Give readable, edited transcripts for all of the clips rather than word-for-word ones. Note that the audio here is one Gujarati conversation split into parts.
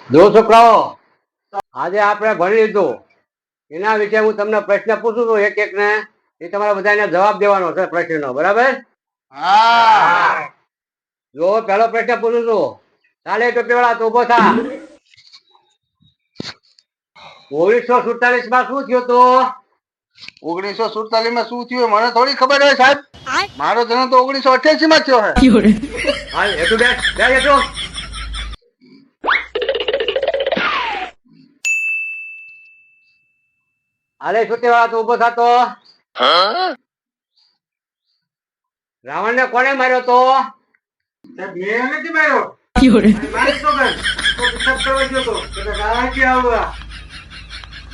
જો છોકરાઓ, આજે આપણે ભણી લીધું એના વિશે હું તમને પ્રશ્ન પૂછું છું એક એક ને. એ તમારે બધાને જવાબ દેવાનો છે પ્રશ્નનો, બરાબર? હા. જો પહેલો પ્રશ્ન પૂછું છું. ચાલે ટોપી વાળા તો ઉભો થા. 1947 માં શું થયું હતું? 1947 માં શું થયું મને થોડી ખબર હોય સાહેબ. મારો જન્મ તો 1988 માં થયો હે. હાલ હેઠું બેસ હેઠું. હાલે છૂટી વાળા તો ઉભો થતો. રાવણ ને કોને માર્યો તો? સાહેબ મેં નથી માર્યો. મારી તો બેન. તો પિશાબ કરવા ગયો તો. તો ગાવા કે આવું.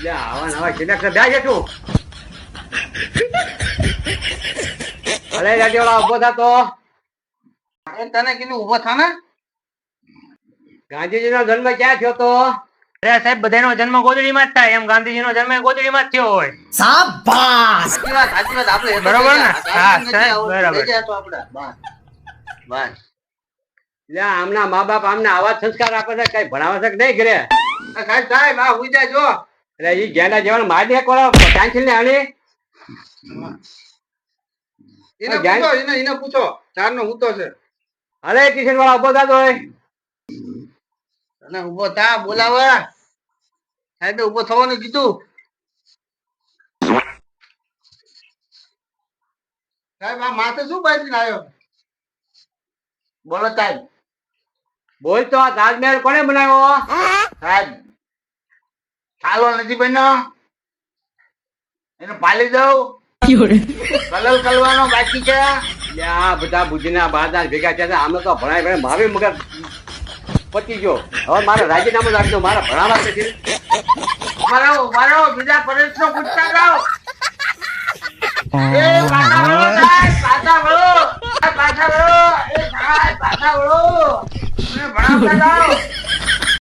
લે આવા નવા સિલેક્ટ બેસ હેઠું. હાલે ગાડી વાળા ઉભો થતો. તને કીધું ઉભો થા ને. ગાંધીજી નો જન્મ ક્યાં થયો તો? અરે સાહેબ બધાનો જન્મ ગોદડીમાં જ થાય એમ ગાંધીજીનો જન્મ ગોદડીમાં જ થયો હોય. સાચી વાત આપણે બરોબર ને? હા, સાહેબ, બરાબર. લઈ ગયા તો આપણે. બસ. લે આમના મા બાપ આમને આવા જ સંસ્કાર આપે છે, કઈ ભણાવે છે કે નહીં ઘરે? સાહેબ આ હુઈ જાય જો. એટલે ઈ જેના જેવાને મારી દે કોળા ટાંચી ને આની. એને પૂછો ચાર નો હું તો છે. હાલે ટ્યુશન વાળા ઉભો થતો હોય. અને ઉભો થા બોલાવા. સાહેબે ઉભો થવાનું કીધું. સાહેબ આ માથે શું બાંધીને આવ્યો? બોલો સાહેબ. બોલ તો આ તાજમહેલ કોને બનાવ્યો? સાહેબ ચાલો નથી બન્યો. એને પાલી દઉં. કલર કરવાનો બાકી છે. લે આ બધા બુદ્ધિના બાદા ભેગા થયા છે. આમને તો ભણાય ભણાય મારે મગજ પતી ગયો. હવે મારે રાજીનામું રાખજો, મારે ભણાવવા નથી. મારો બીજા પરેશનો પૂછતા જાઓ. એ પાછા વળો સાહેબ, પાછા વળો. પાછા વળો. એ સાહેબ પાછા વળો. મને ભણાવતા જાઓ.